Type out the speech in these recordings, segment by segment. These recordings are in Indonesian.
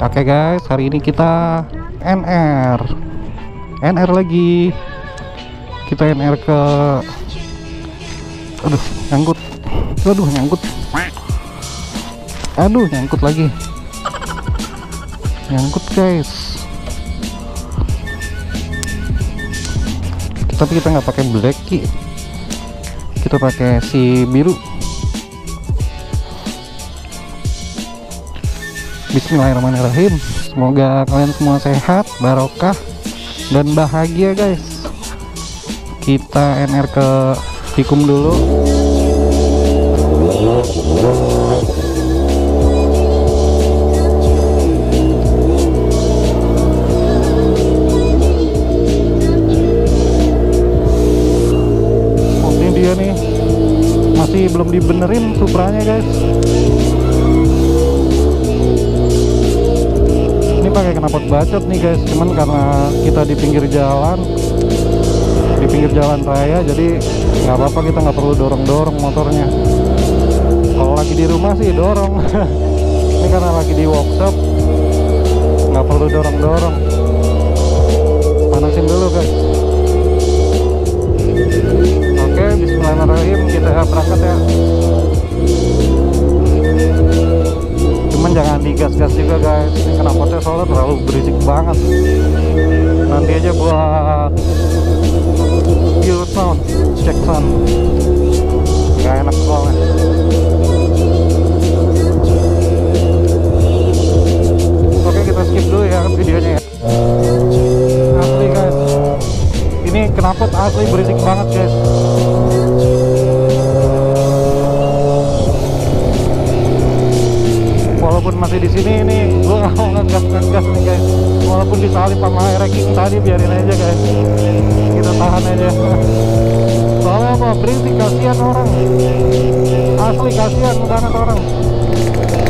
Oke guys, hari ini kita NR lagi. Kita NR ke, aduh nyangkut lagi, nyangkut guys. Tapi kita nggak pakai black key, kita pakai si biru. Bismillahirrahmanirrahim. Semoga kalian semua sehat, barokah, dan bahagia guys. Kita NR ke Tikum dulu. Oh, ini dia nih, masih belum dibenerin Supranya guys. Pakai knalpot bacot nih guys, cuman karena kita di pinggir jalan raya, jadi nggak apa-apa, kita nggak perlu dorong motornya. Kalau lagi di rumah sih dorong. Ini karena lagi di workshop, nggak perlu dorong. Panasin dulu guys. Oke, bismillahirrahmanirrahim, kita berangkat ya. Jangan digas-gas juga guys, ini knalpotnya soalnya terlalu berisik banget. Nanti aja buat pure sound, check sound, gak enak soalnya. Oke, kita skip dulu ya videonya ya. Asli guys, ini knalpot asli berisik banget guys. Walaupun masih di sini nih, gue nggak mau ngegas nih guys. Walaupun disalip sama racking tadi, biarin aja guys. Kita tahan aja. Soalnya apa? Berisik, kasihan orang. Asli kasihan banget orang.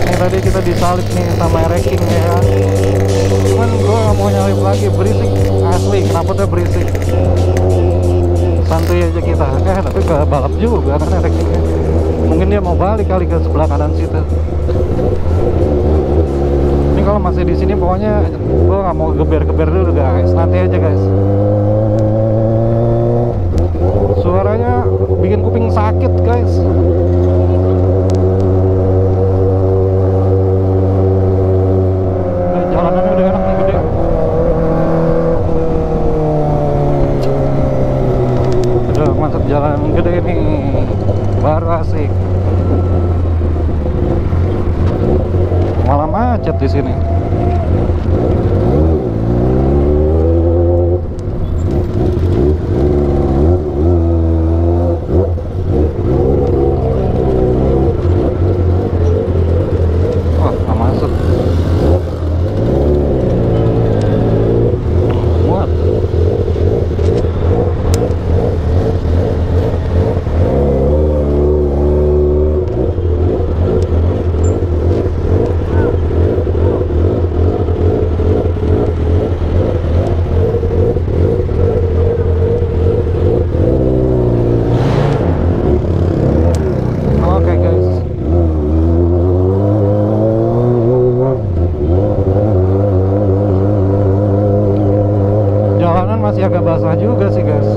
Ini tadi kita disalip nih sama racking ya. Cuman gue nggak mau nyalip lagi, berisik. Asli, knalpotnya berisik. Santuy aja kita. Tapi ke balap juga karena rackingnya. Mungkin dia mau balik kali ke sebelah kanan situ. Ini kalau masih di sini pokoknya gue nggak mau geber dulu guys, nanti aja guys. Suaranya bikin kuping sakit guys. Jalanannya udah enak nih, gede. Udah masuk jalan gede nih, baru asik. Malah macet di sini. Oh, nggak masuk. Muat. Masih agak basah juga sih guys.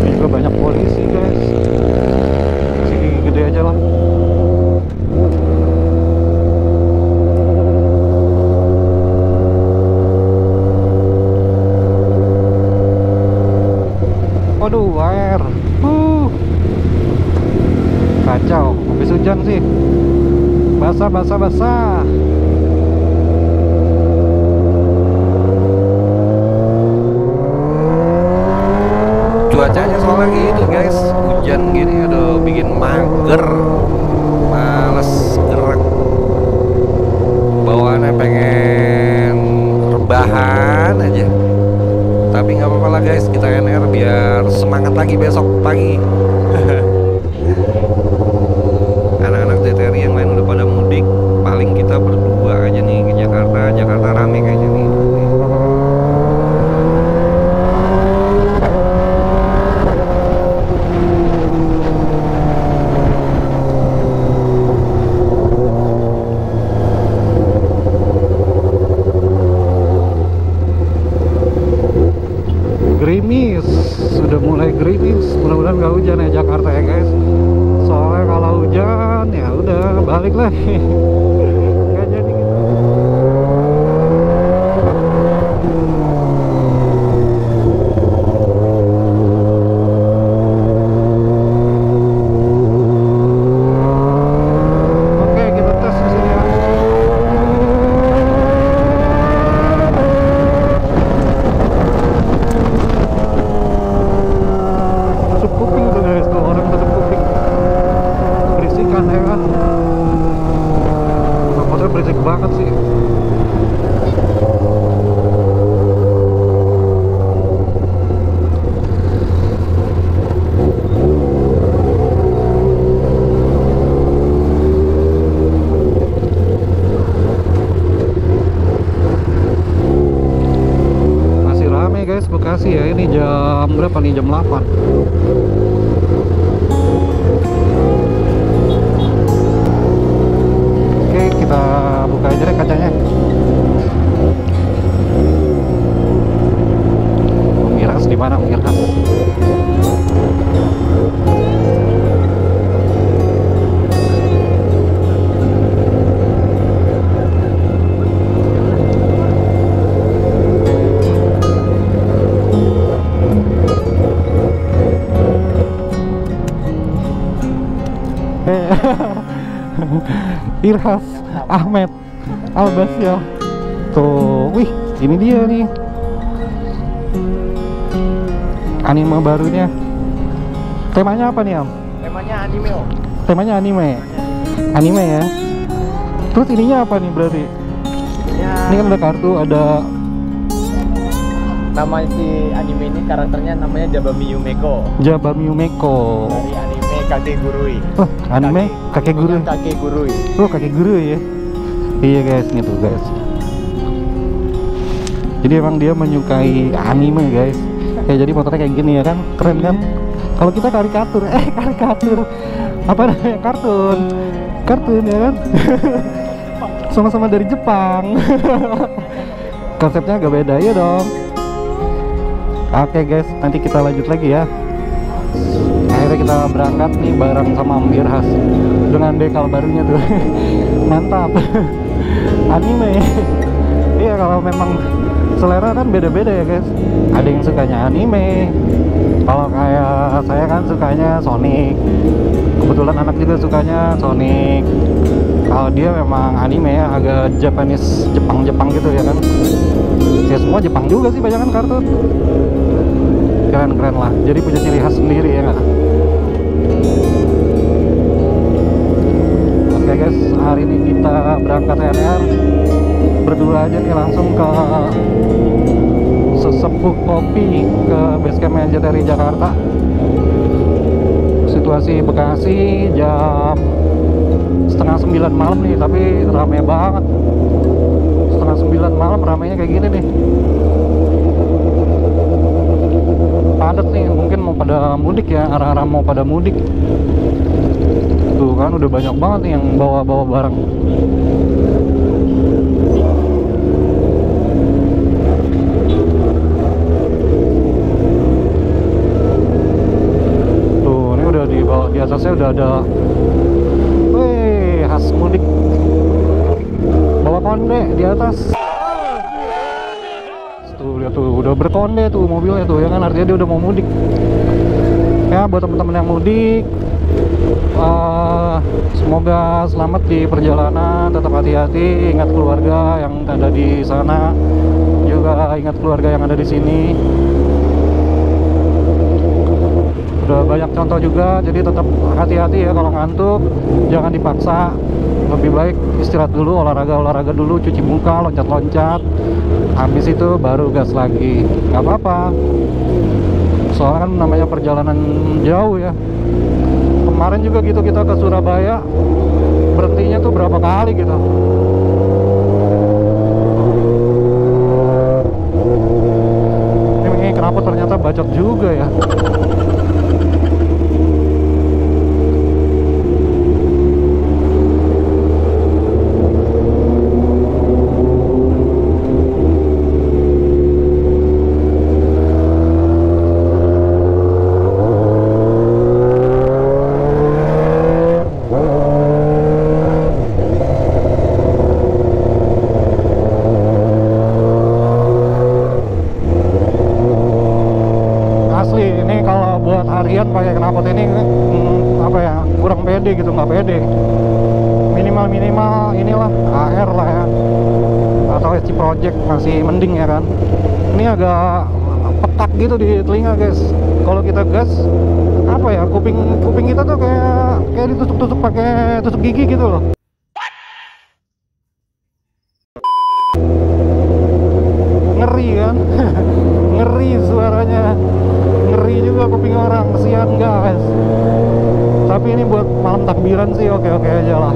Ini juga banyak polisi guys. Sini gede aja lah. Waduh, air. Kacau, habis hujan sih. Basah. Cuacanya soalnya gitu guys, hujan gini udah bikin mager, males gerak, bawaannya pengen rebahan aja. Tapi nggak apa-apa lah guys, kita NR biar semangat lagi besok pagi. Anak-anak TTRI yang lain udah pada mudik, paling kita berdua aja nih ke Jakarta rame kayaknya nih. balik lagi. Nggak jadi gitu. Oke, kita tes di sini ya. Tutup kuping tuh guys, tuh orang tutup kuping. Berisikan ya kan. Motornya berisik banget sih. Masih rame guys Bekasi ya. Ini jam berapa nih? Jam 8. Oke, kita buka aja deh kacanya. Miras di mana? Miras. Irhas Ahmed Albasyah. Tuh, wih, ini dia nih anime barunya. Temanya apa nih, Am? Temanya anime, Om. Temanya anime. Anime ya. Terus ininya apa nih berarti? Ya, Ini kan ada kartu, ada nama si anime ini karakternya namanya Jabami Yumeko Jabami Yumeko. dari anime Kakegurui. Oh, anime kakek guru. Kakegurui. Oh, kakek guru ya. Iya guys, gitu guys. Jadi emang dia menyukai anime guys. Ya jadi motornya kayak gini ya kan, keren kan? Kalau kita karikatur, karikatur apa namanya? Kartun ya kan? Sama-sama dari Jepang. Konsepnya agak beda ya dong. Oke guys, nanti kita lanjut lagi ya. Akhirnya kita berangkat nih bareng sama Om Irhas dengan dekal barunya tuh. Mantap. Anime. Iya, kalau memang selera kan beda-beda ya guys. Ada yang sukanya anime. Kalau kayak saya kan sukanya Sonic. Kebetulan anak juga sukanya Sonic. Kalau dia memang anime ya, agak Japanese, Jepang gitu ya kan. Ya semua Jepang juga sih, banyak kan kartun. Keren-keren lah, jadi punya ciri khas sendiri ya nggak? Oke guys, hari ini kita berangkat NR berdua aja nih, langsung ke Sesepuh Kopi, ke basecampnya JTRI Jakarta. Situasi Bekasi jam 8:30 malam nih, tapi rame banget. 8:30 malam ramenya kayak gini nih. Padat nih, mungkin mau pada mudik ya, arah-arah mau pada mudik. Tuh kan udah banyak banget nih yang bawa-bawa barang. Tuh, ini udah di bawah, di atasnya udah ada, wih, khas mudik. Bawa konde di atas. Tuh lihat tuh, udah berkonde tuh mobilnya tuh ya kan, artinya dia udah mau mudik. Ya buat teman-teman yang mudik, semoga selamat di perjalanan, tetap hati-hati, ingat keluarga yang ada di sana, juga ingat keluarga yang ada di sini. Udah banyak contoh juga, jadi tetap hati-hati ya. Kalau ngantuk jangan dipaksa, lebih baik istirahat dulu, olahraga dulu, cuci muka, loncat-loncat, habis itu baru gas lagi, nggak apa-apa. Soalnya kan namanya perjalanan jauh ya. Kemarin juga gitu, kita ke Surabaya berhentinya tuh berapa kali gitu. Ini kenapa ternyata bacot juga ya. minimal inilah AR lah ya, atau SC Project masih mending ya kan. Ini agak pekat gitu di telinga guys. Kalau kita gas apa ya, kuping kita tuh kayak ditusuk-tusuk pakai tusuk gigi gitu loh. Ngeri kan. Ngeri suaranya, ngeri juga kuping orang, kesian guys. Tapi ini buat malam takbiran sih oke-oke aja lah.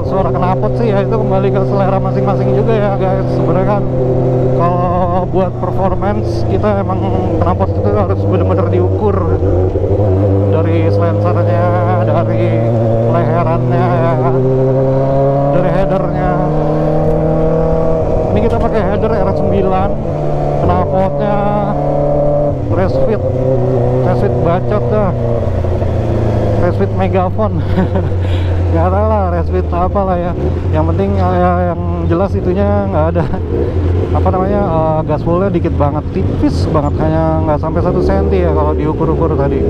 Suara knalpot sih ya itu kembali ke selera masing-masing juga ya guys. Sebenarnya kan kalau buat performance kita emang knalpot itu harus benar-benar diukur dari silencernya, dari leherannya ya kan, dari headernya. Ini kita pakai header R9, knalpotnya Resfit bacot dah, Resfit Megaphone. Gak tahu lah Resfit apa lah ya, yang penting ya, yang jelas itunya nggak ada apa namanya, gaspolnya dikit banget, tipis banget, hanya nggak sampai 1 cm ya kalau diukur-ukur tadi.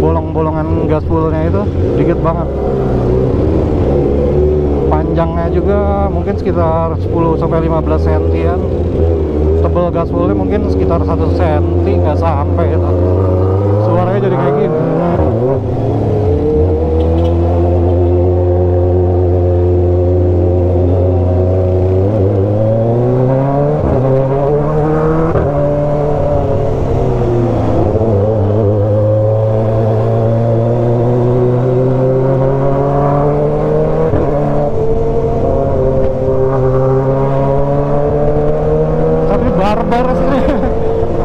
Bolong-bolongan gaspolnya itu dikit banget. Panjangnya juga mungkin sekitar 10-15 cm-an. Tebal gaspolnya mungkin sekitar 1 cm, nggak sampai itu. Suaranya jadi kayak gini.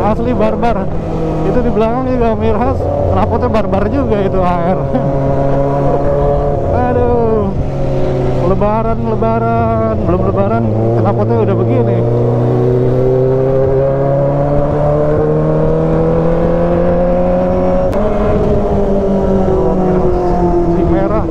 Asli barbar. Itu di belakang juga Mirhas, knalpotnya barbar juga itu AR. Aduh, lebaran belum lebaran knalpotnya udah begini. Si merah.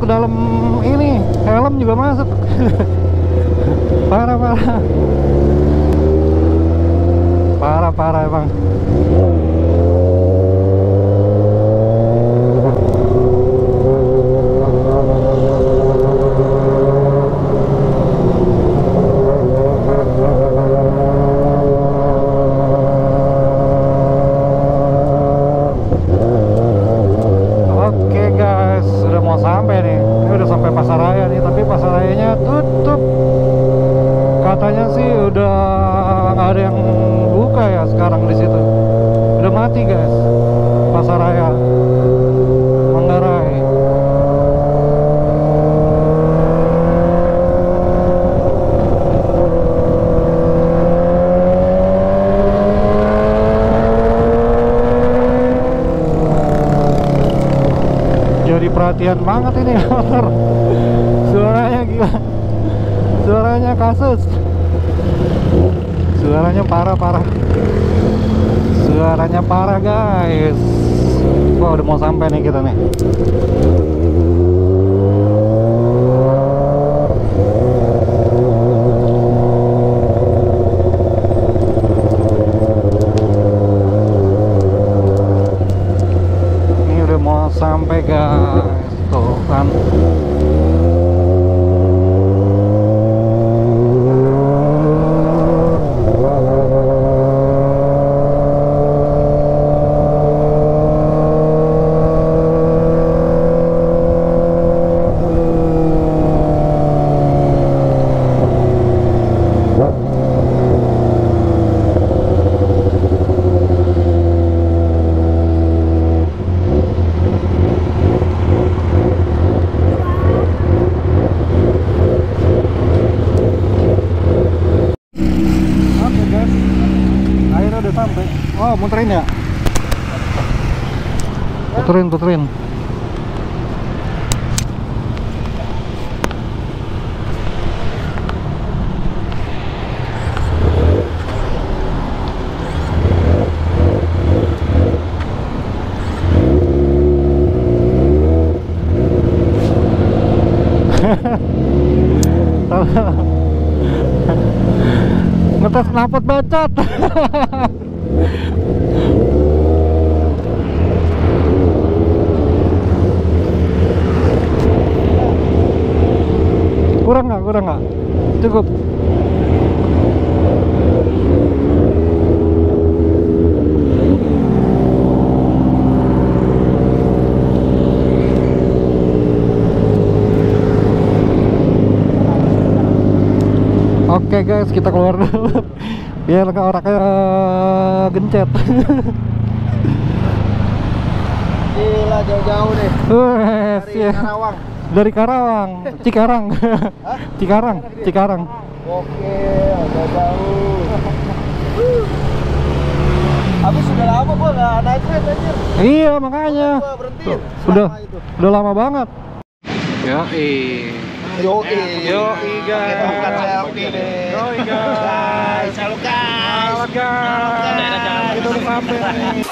ke dalam ini, helm juga masuk. Parah emang. Oke guys, udah mau sampai nih. Ini udah sampai Pasaraya nih, tapi Pasarayanya tutup. Katanya sih udah nggak ada yang buka ya sekarang di situ. Udah mati guys, Pasaraya Manggarai. Jadi perhatian banget ini motor. Suaranya gila. Suaranya kasus. Suaranya parah. Suaranya parah guys. Wah, udah mau sampai nih kita nih. Ini udah mau sampai guys. Tuh kan. Akhirnya udah sampai. Oh, muterin ya? Puterin. Ngetes knalpot bacot. Kurang nggak? Cukup. Oke guys, kita keluar dulu biar orangnya gencet. Gila, jauh-jauh nih. Dari Karawang. Dari Karawang, Cikarang. Cikarang. Oke, agak jauh. Habis sudah lama gua nggak naik trend anjir. Iya, makanya. Gua berhentiin. Udah lama banget. Yoi guys. Kita bukan selfie nih. Yoi guys. Halo guys. Kita udah sampai nih.